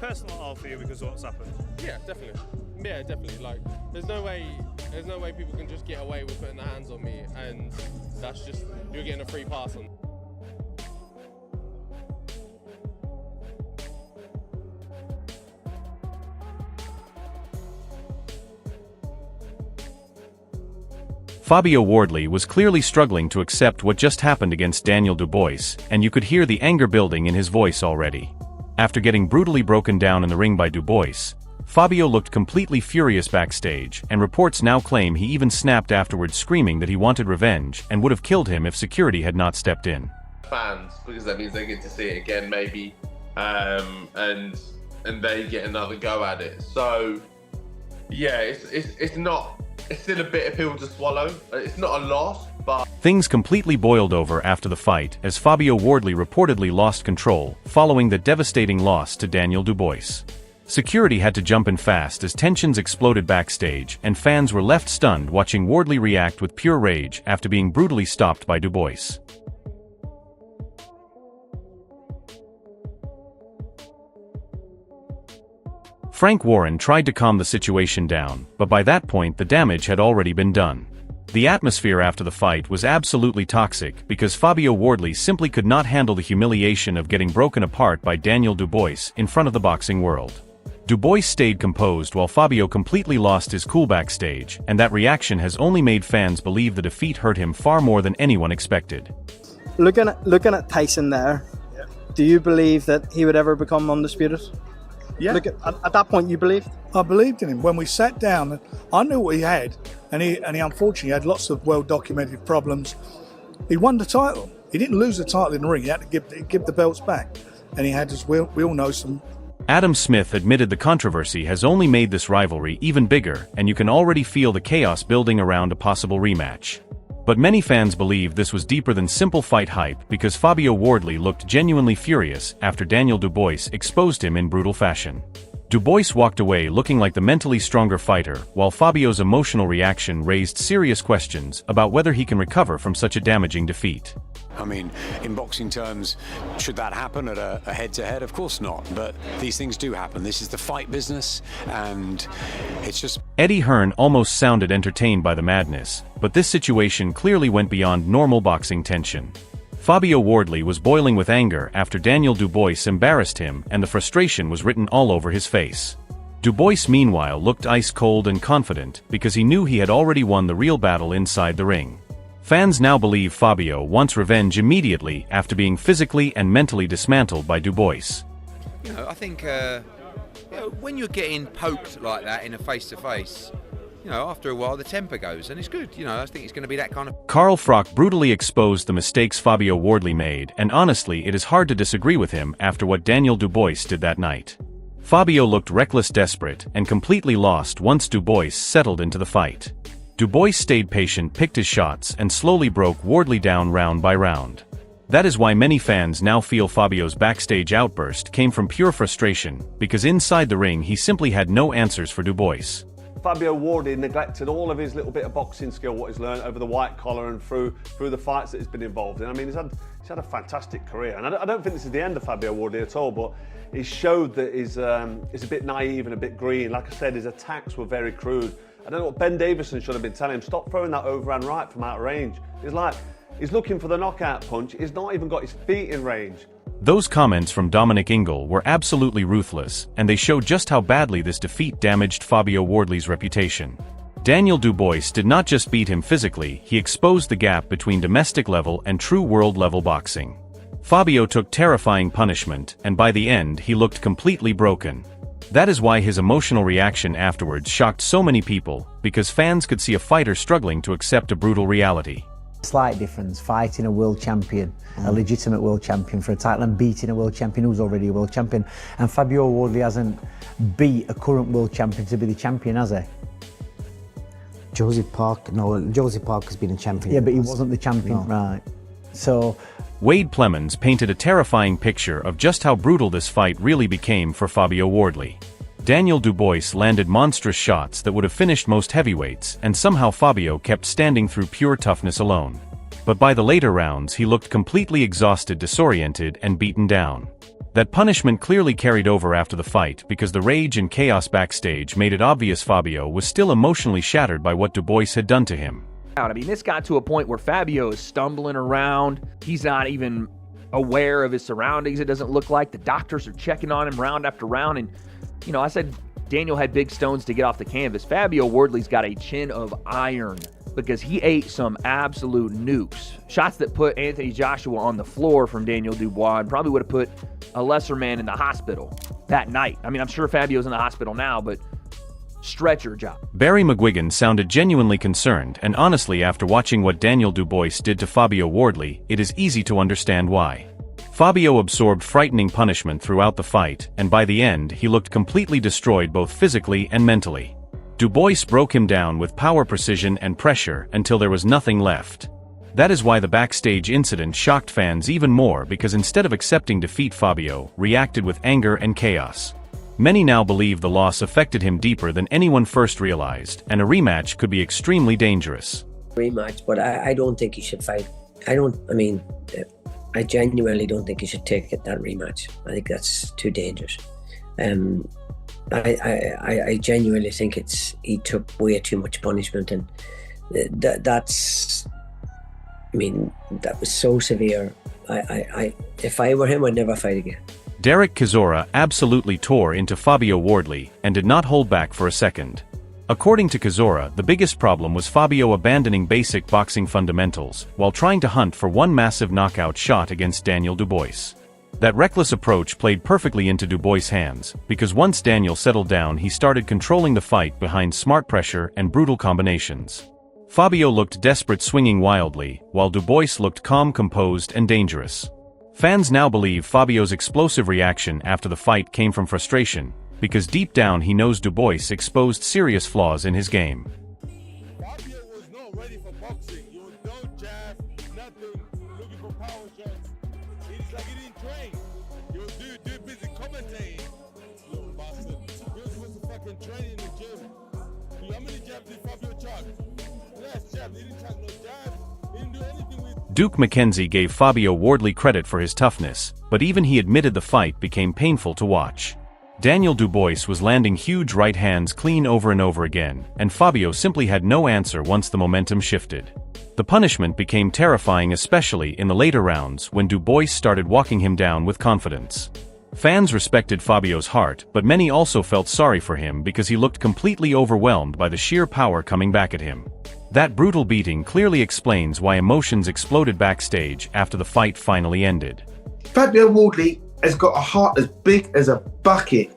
personal R for you because of what's happened? Yeah, definitely. Yeah, definitely. Like, there's no way people can just get away with putting their hands on me, and that's just, you're getting a free pass on. Fabio Wardley was clearly struggling to accept what just happened against Daniel Dubois, and you could hear the anger building in his voice already. After getting brutally broken down in the ring by Dubois, Fabio looked completely furious backstage, and reports now claim he even snapped afterwards, screaming that he wanted revenge and would have killed him if security had not stepped in. Fans, because that means they get to see it again, maybe, and they get another go at it. So, yeah, it's still a bitter pill to swallow. It's not a loss, but things completely boiled over after the fight, as Fabio Wardley reportedly lost control following the devastating loss to Daniel Dubois. Security had to jump in fast as tensions exploded backstage, and fans were left stunned watching Wardley react with pure rage after being brutally stopped by Dubois. Frank Warren tried to calm the situation down, but by that point the damage had already been done. The atmosphere after the fight was absolutely toxic because Fabio Wardley simply could not handle the humiliation of getting broken apart by Daniel Dubois in front of the boxing world. Dubois stayed composed while Fabio completely lost his cool backstage, and that reaction has only made fans believe the defeat hurt him far more than anyone expected. Looking at Tyson there, do you believe that he would ever become undisputed? Yeah. At that point, you believed? I believed in him. When we sat down, I knew what he had, and he unfortunately had lots of well-documented problems. He won the title. He didn't lose the title in the ring. He had to give the belts back, and he had, as we all know, some. Adam Smith admitted the controversy has only made this rivalry even bigger, and you can already feel the chaos building around a possible rematch. But many fans believe this was deeper than simple fight hype because Fabio Wardley looked genuinely furious after Daniel Dubois exposed him in brutal fashion. Dubois walked away looking like the mentally stronger fighter, while Fabio's emotional reaction raised serious questions about whether he can recover from such a damaging defeat. I mean, in boxing terms, should that happen at a head-to-head? Of course not, but these things do happen. This is the fight business, and it's just... Eddie Hearn almost sounded entertained by the madness, but this situation clearly went beyond normal boxing tension. Fabio Wardley was boiling with anger after Daniel Dubois embarrassed him, and the frustration was written all over his face. Dubois meanwhile looked ice-cold and confident because he knew he had already won the real battle inside the ring. Fans now believe Fabio wants revenge immediately after being physically and mentally dismantled by Dubois. You know, I think when you're getting poked like that in a face-to-face, you know, after a while the temper goes, and it's good. You know, I think it's going to be that kind of... Carl Froch brutally exposed the mistakes Fabio Wardley made, and honestly it is hard to disagree with him after what Daniel Dubois did that night. Fabio looked reckless, desperate, and completely lost once Dubois settled into the fight. Dubois stayed patient, picked his shots, and slowly broke Wardley down round by round. That is why many fans now feel Fabio's backstage outburst came from pure frustration, because inside the ring he simply had no answers for Dubois. Fabio Wardley neglected all of his little bit of boxing skill, what he's learned over the white collar and through the fights that he's been involved in. I mean, he's had a fantastic career, and I don't think this is the end of Fabio Wardley at all, but he showed that he's a bit naive and a bit green. Like I said, his attacks were very crude. I don't know what Ben Davison should have been telling him. Stop throwing that overhand right from out of range. He's looking for the knockout punch. He's not even got his feet in range. Those comments from Dominic Ingle were absolutely ruthless, and they show just how badly this defeat damaged Fabio Wardley's reputation. Daniel Dubois did not just beat him physically, he exposed the gap between domestic level and true world level boxing. Fabio took terrifying punishment, and by the end he looked completely broken. That is why his emotional reaction afterwards shocked so many people, because fans could see a fighter struggling to accept a brutal reality. Slight difference, fighting a world champion, a legitimate world champion for a title, and beating a world champion who's already a world champion. And Fabio Wardley hasn't beat a current world champion to be the champion, has he? Josie Parker's been a champion. Yeah, but he wasn't the champion, right. So... Wade Plemons painted a terrifying picture of just how brutal this fight really became for Fabio Wardley. Daniel Dubois landed monstrous shots that would have finished most heavyweights, and somehow Fabio kept standing through pure toughness alone. But by the later rounds he looked completely exhausted, disoriented, and beaten down. That punishment clearly carried over after the fight because the rage and chaos backstage made it obvious Fabio was still emotionally shattered by what Dubois had done to him. I mean, this got to a point where Fabio is stumbling around. He's not even aware of his surroundings, it doesn't look like. The doctors are checking on him round after round. And, you know, I said Daniel had big stones to get off the canvas. Fabio Wardley's got a chin of iron because he ate some absolute nukes. Shots that put Anthony Joshua on the floor from Daniel Dubois and probably would have put a lesser man in the hospital that night. I mean, I'm sure Fabio's in the hospital now, but stretcher job. Barry McGuigan sounded genuinely concerned, and honestly, after watching what Daniel Dubois did to Fabio Wardley, it is easy to understand why. Fabio absorbed frightening punishment throughout the fight, and by the end, he looked completely destroyed both physically and mentally. Dubois broke him down with power, precision, and pressure until there was nothing left. That is why the backstage incident shocked fans even more, because instead of accepting defeat, Fabio reacted with anger and chaos. Many now believe the loss affected him deeper than anyone first realized, and a rematch could be extremely dangerous. Rematch, but I don't think he should fight. I genuinely don't think he should take that rematch. I think that's too dangerous. I genuinely think he took way too much punishment, and that was so severe. If I were him, I'd never fight again. Derek Chisora absolutely tore into Fabio Wardley and did not hold back for a second. According to Chisora, the biggest problem was Fabio abandoning basic boxing fundamentals while trying to hunt for one massive knockout shot against Daniel Dubois. That reckless approach played perfectly into Dubois' hands, because once Daniel settled down, he started controlling the fight behind smart pressure and brutal combinations. Fabio looked desperate, swinging wildly, while Dubois looked calm, composed, and dangerous. Fans now believe Fabio's explosive reaction after the fight came from frustration, because deep down he knows Dubois exposed serious flaws in his game. Fabio was not ready for boxing. You was no jab, nothing, looking for power shots. It's like he didn't train. You was too busy commentating. Little bastard. He was supposed to fucking train in the gym. How many jabs did Fabio chuck? Last jab, he didn't chuck no jabs. He didn't do anything with. Duke McKenzie gave Fabio Wardley credit for his toughness, but even he admitted the fight became painful to watch. Daniel Dubois was landing huge right hands clean over and over again, and Fabio simply had no answer once the momentum shifted. The punishment became terrifying, especially in the later rounds when Dubois started walking him down with confidence. Fans respected Fabio's heart, but many also felt sorry for him because he looked completely overwhelmed by the sheer power coming back at him. That brutal beating clearly explains why emotions exploded backstage after the fight finally ended. Fabio Wardley has got a heart as big as a bucket,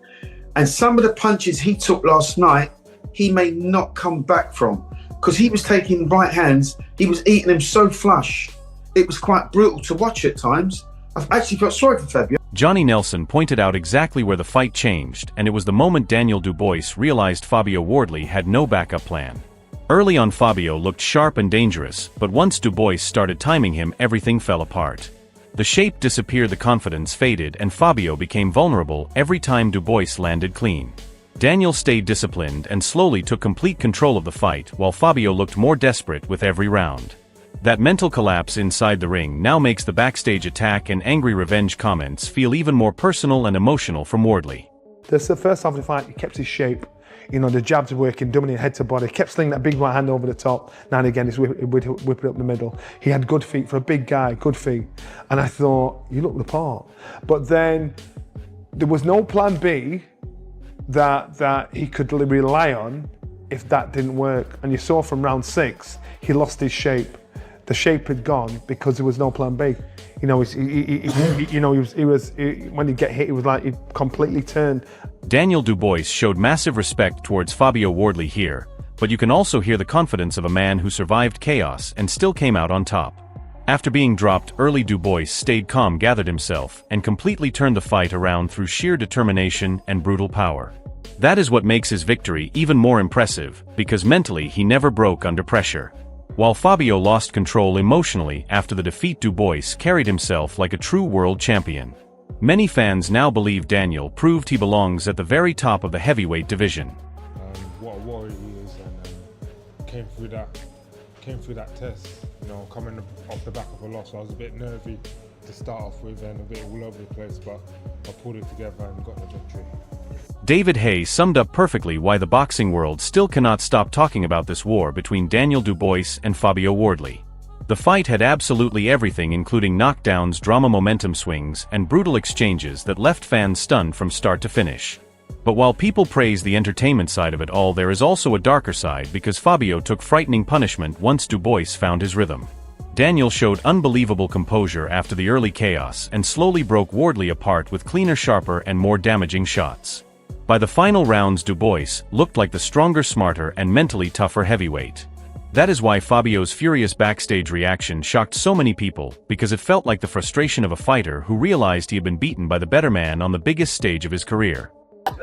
and some of the punches he took last night, he may not come back from, because he was taking right hands, he was eating them so flush. It was quite brutal to watch at times. I've actually felt sorry for Fabio. Johnny Nelson pointed out exactly where the fight changed, and it was the moment Daniel Dubois realized Fabio Wardley had no backup plan. Early on, Fabio looked sharp and dangerous, but once Dubois started timing him, everything fell apart. The shape disappeared, the confidence faded, and Fabio became vulnerable every time Dubois landed clean. Daniel stayed disciplined and slowly took complete control of the fight, while Fabio looked more desperate with every round. That mental collapse inside the ring now makes the backstage attack and angry revenge comments feel even more personal and emotional from Wardley. That's the first half of the fight, he kept his shape. You know, the jabs were working, dominating head to body, kept slinging that big right hand over the top. Now and again, he's whipping it up the middle. He had good feet for a big guy, good feet. And I thought, you look the part. But then there was no plan B that he could rely on if that didn't work. And you saw from round 6, he lost his shape. The shape had gone because there was no plan B. You know, when he get hit, it was like he completely turned. Daniel Dubois showed massive respect towards Fabio Wardley here, but you can also hear the confidence of a man who survived chaos and still came out on top. After being dropped early, Dubois stayed calm, gathered himself, and completely turned the fight around through sheer determination and brutal power. That is what makes his victory even more impressive, because mentally he never broke under pressure. While Fabio lost control emotionally after the defeat, Dubois carried himself like a true world champion. Many fans now believe Daniel proved he belongs at the very top of the heavyweight division. What a warrior he is, and came through that test. You know, coming off the back of a loss, I was a bit nervy to start off with and a bit all over the place, but I pulled it together and got the victory. David Haye summed up perfectly why the boxing world still cannot stop talking about this war between Daniel Dubois and Fabio Wardley. The fight had absolutely everything, including knockdowns, drama, momentum swings, and brutal exchanges that left fans stunned from start to finish. But while people praise the entertainment side of it all, there is also a darker side because Fabio took frightening punishment once Dubois found his rhythm. Daniel showed unbelievable composure after the early chaos and slowly broke Wardley apart with cleaner, sharper, and more damaging shots. By the final rounds, Dubois looked like the stronger, smarter, and mentally tougher heavyweight. That is why Fabio's furious backstage reaction shocked so many people, because it felt like the frustration of a fighter who realized he had been beaten by the better man on the biggest stage of his career.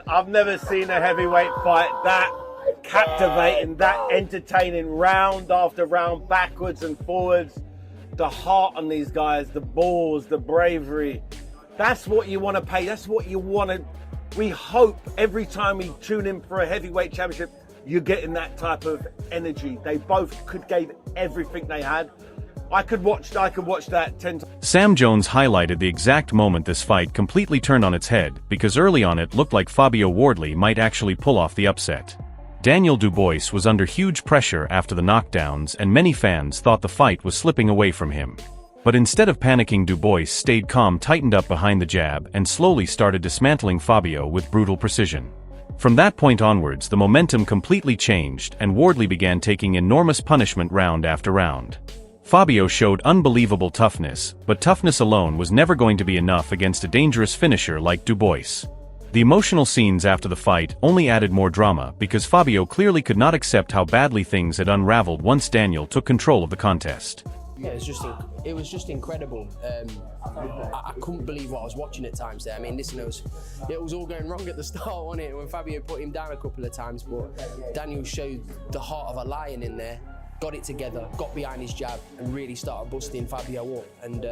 I've never seen a heavyweight fight that captivating, that entertaining, round after round, backwards and forwards. The heart on these guys, the balls, the bravery. That's what you want to pay. That's what you want to. We hope every time we tune in for a heavyweight championship, you're getting that type of energy. They both gave everything they had. I could watch that 10 times. Sam Jones highlighted the exact moment this fight completely turned on its head, because early on it looked like Fabio Wardley might actually pull off the upset. Daniel Dubois was under huge pressure after the knockdowns, and many fans thought the fight was slipping away from him. But instead of panicking, Dubois stayed calm, tightened up behind the jab, and slowly started dismantling Fabio with brutal precision. From that point onwards, the momentum completely changed, and Wardley began taking enormous punishment round after round. Fabio showed unbelievable toughness, but toughness alone was never going to be enough against a dangerous finisher like Dubois. The emotional scenes after the fight only added more drama because Fabio clearly could not accept how badly things had unraveled once Daniel took control of the contest. Yeah, it was just incredible. I couldn't believe what I was watching at times there. I mean, listen, it was all going wrong at the start, wasn't it, when Fabio put him down a couple of times, but Daniel showed the heart of a lion in there, got it together, got behind his jab, and really started busting Fabio up. And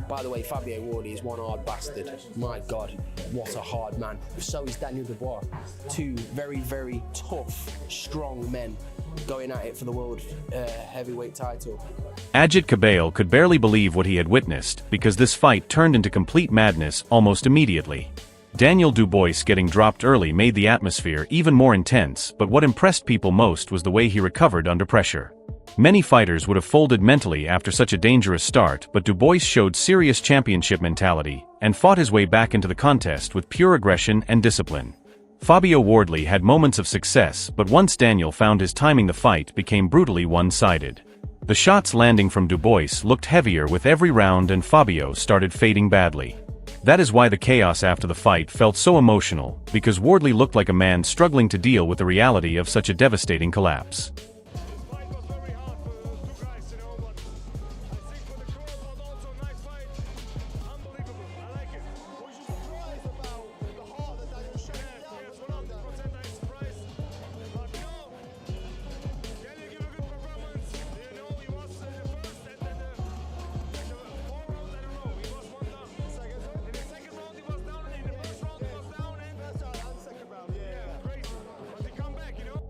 by the way, Fabio Wardley is one hard bastard. My God, what a hard man. So is Daniel Dubois. Two very, very tough, strong men going at it for the world heavyweight title. Ajit Cabale could barely believe what he had witnessed, because this fight turned into complete madness almost immediately. Daniel Dubois getting dropped early made the atmosphere even more intense, but what impressed people most was the way he recovered under pressure. Many fighters would have folded mentally after such a dangerous start, but Dubois showed serious championship mentality and fought his way back into the contest with pure aggression and discipline. Fabio Wardley had moments of success, but once Daniel found his timing, the fight became brutally one-sided. The shots landing from Dubois looked heavier with every round, and Fabio started fading badly. That is why the chaos after the fight felt so emotional, because Wardley looked like a man struggling to deal with the reality of such a devastating collapse.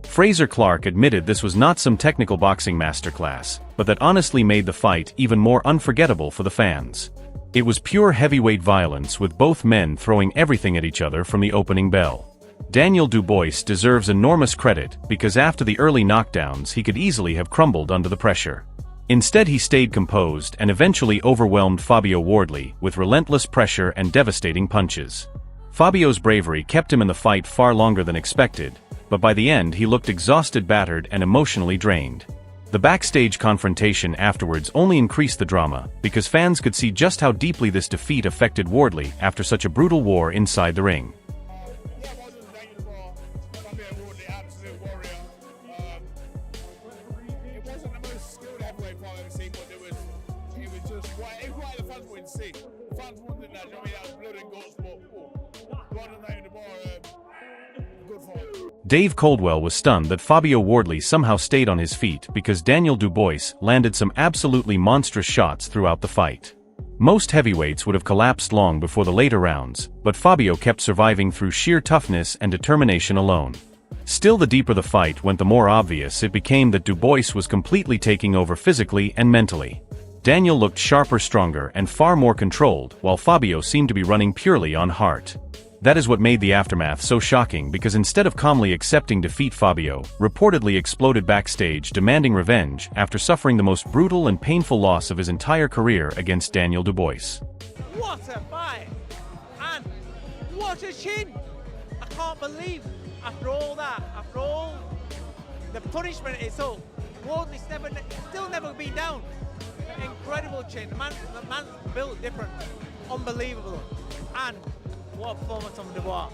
Fraser Clark admitted this was not some technical boxing masterclass, but that honestly made the fight even more unforgettable for the fans. It was pure heavyweight violence, with both men throwing everything at each other from the opening bell. Daniel Dubois deserves enormous credit, because after the early knockdowns he could easily have crumbled under the pressure. Instead, he stayed composed and eventually overwhelmed Fabio Wardley with relentless pressure and devastating punches. Fabio's bravery kept him in the fight far longer than expected, but by the end he looked exhausted, battered, and emotionally drained. The backstage confrontation afterwards only increased the drama, because fans could see just how deeply this defeat affected Wardley after such a brutal war inside the ring. Dave Coldwell was stunned that Fabio Wardley somehow stayed on his feet, because Daniel Dubois landed some absolutely monstrous shots throughout the fight. Most heavyweights would have collapsed long before the later rounds, but Fabio kept surviving through sheer toughness and determination alone. Still, the deeper the fight went, the more obvious it became that Dubois was completely taking over physically and mentally. Daniel looked sharper, stronger, and far more controlled, while Fabio seemed to be running purely on heart. That is what made the aftermath so shocking, because instead of calmly accepting defeat, Fabio reportedly exploded backstage, demanding revenge after suffering the most brutal and painful loss of his entire career against Daniel Dubois. What a fight! And what a chin! I can't believe, after all that, after all the punishment it took, Wardley's still never been down. Incredible chin. The man's built different. Unbelievable. And what a performance from Dubois.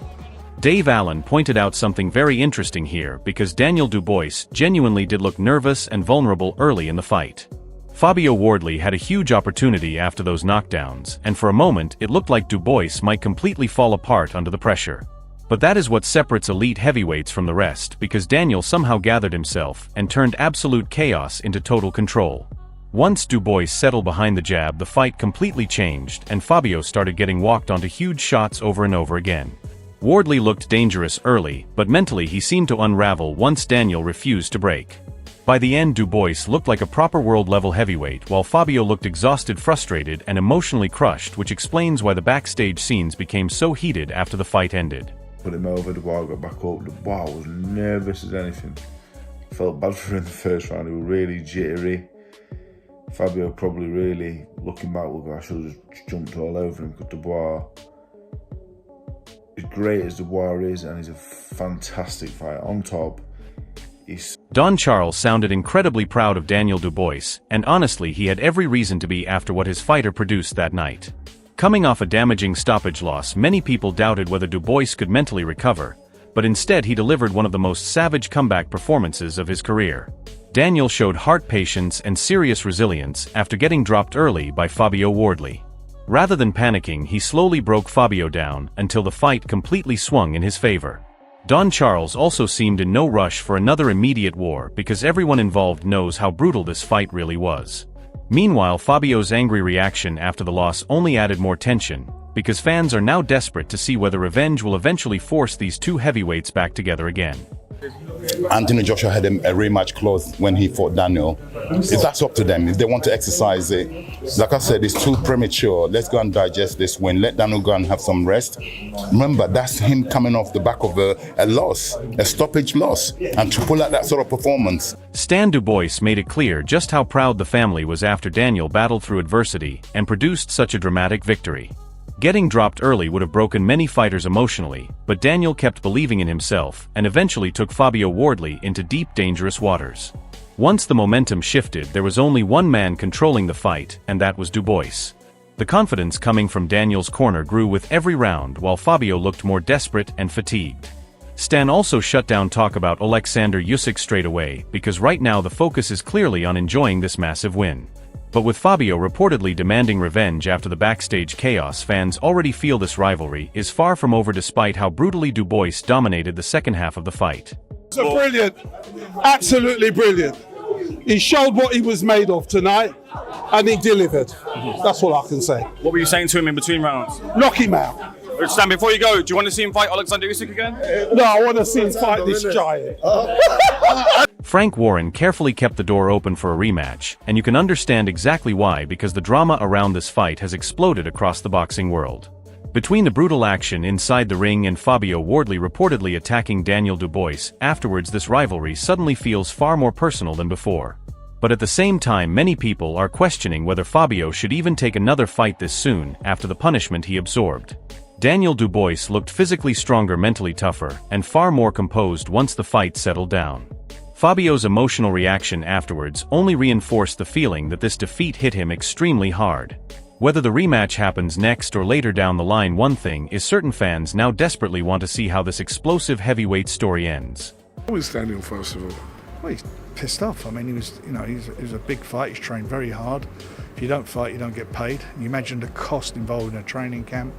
Dave Allen pointed out something very interesting here, because Daniel Dubois genuinely did look nervous and vulnerable early in the fight. Fabio Wardley had a huge opportunity after those knockdowns, and for a moment it looked like Dubois might completely fall apart under the pressure. But that is what separates elite heavyweights from the rest, because Daniel somehow gathered himself and turned absolute chaos into total control. Once Dubois settled behind the jab, the fight completely changed, and Fabio started getting walked onto huge shots over and over again. Wardley looked dangerous early, but mentally he seemed to unravel once Daniel refused to break. By the end, Dubois looked like a proper world-level heavyweight, while Fabio looked exhausted, frustrated, and emotionally crushed, which explains why the backstage scenes became so heated after the fight ended. Put him over, Dubois got back up. Dubois was nervous as anything. Felt bad for him in the first round, he was really jittery. Fabio probably really, looking back, I should have just jumped all over him, because Dubois, as great as Dubois is, and he's a fantastic fighter on top. Don Charles sounded incredibly proud of Daniel Dubois, and honestly he had every reason to be after what his fighter produced that night. Coming off a damaging stoppage loss, many people doubted whether Dubois could mentally recover, but instead he delivered one of the most savage comeback performances of his career. Daniel showed heart, patience, and serious resilience after getting dropped early by Fabio Wardley. Rather than panicking, he slowly broke Fabio down until the fight completely swung in his favor. Don Charles also seemed in no rush for another immediate war, because everyone involved knows how brutal this fight really was. Meanwhile, Fabio's angry reaction after the loss only added more tension, because fans are now desperate to see whether revenge will eventually force these two heavyweights back together again. Anthony Joshua had a rematch clause when he fought Daniel. That's up to them. If they want to exercise it, like I said, it's too premature. Let's go and digest this win. Let Daniel go and have some rest. Remember, that's him coming off the back of a loss, a stoppage loss, and to pull out that sort of performance. Stan Dubois made it clear just how proud the family was after Daniel battled through adversity and produced such a dramatic victory. Getting dropped early would have broken many fighters emotionally, but Daniel kept believing in himself and eventually took Fabio Wardley into deep, dangerous waters. Once the momentum shifted, there was only one man controlling the fight, and that was Dubois. The confidence coming from Daniel's corner grew with every round, while Fabio looked more desperate and fatigued. Stan also shut down talk about Alexander Usyk straight away, because right now the focus is clearly on enjoying this massive win. But with Fabio reportedly demanding revenge after the backstage chaos, fans already feel this rivalry is far from over, despite how brutally Dubois dominated the second half of the fight. So brilliant, absolutely brilliant. He showed what he was made of tonight, and he delivered. That's all I can say. What were you saying to him in between rounds? Knock him out. Stan, before you go, do you want to see him fight Alexander Usyk again? No, I want to see him fight this giant. Frank Warren carefully kept the door open for a rematch, and you can understand exactly why, because the drama around this fight has exploded across the boxing world. Between the brutal action inside the ring and Fabio Wardley reportedly attacking Daniel Dubois, afterwards this rivalry suddenly feels far more personal than before. But at the same time, many people are questioning whether Fabio should even take another fight this soon after the punishment he absorbed. Daniel Dubois looked physically stronger, mentally tougher, and far more composed once the fight settled down. Fabio's emotional reaction afterwards only reinforced the feeling that this defeat hit him extremely hard. Whether the rematch happens next or later down the line, one thing is certain: fans now desperately want to see how this explosive heavyweight story ends. How was Daniel, first of all? Well, he's pissed off. I mean, he was a big fight. He's trained very hard. If you don't fight, you don't get paid. You imagine the cost involved in a training camp.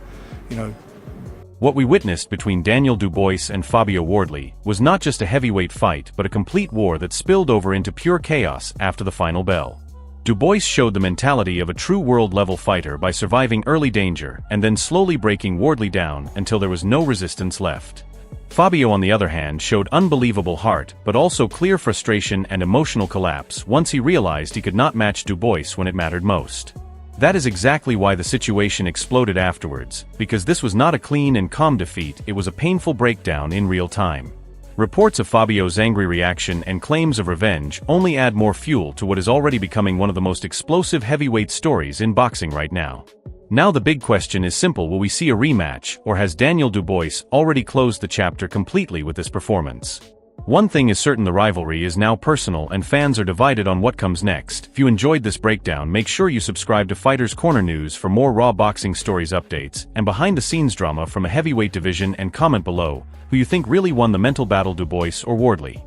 What we witnessed between Daniel Dubois and Fabio Wardley was not just a heavyweight fight, but a complete war that spilled over into pure chaos after the final bell. Dubois showed the mentality of a true world-level fighter by surviving early danger and then slowly breaking Wardley down until there was no resistance left. Fabio, on the other hand, showed unbelievable heart, but also clear frustration and emotional collapse once he realized he could not match Dubois when it mattered most. That is exactly why the situation exploded afterwards, because this was not a clean and calm defeat, it was a painful breakdown in real time. Reports of Fabio's angry reaction and claims of revenge only add more fuel to what is already becoming one of the most explosive heavyweight stories in boxing right now. Now the big question is simple: will we see a rematch, or has Daniel Dubois already closed the chapter completely with this performance? One thing is certain: the rivalry is now personal and fans are divided on what comes next. If you enjoyed this breakdown, make sure you subscribe to Fighters Corner News for more raw boxing stories, updates, and behind-the-scenes drama from a heavyweight division, and comment below who you think really won the mental battle, Dubois or Wardley.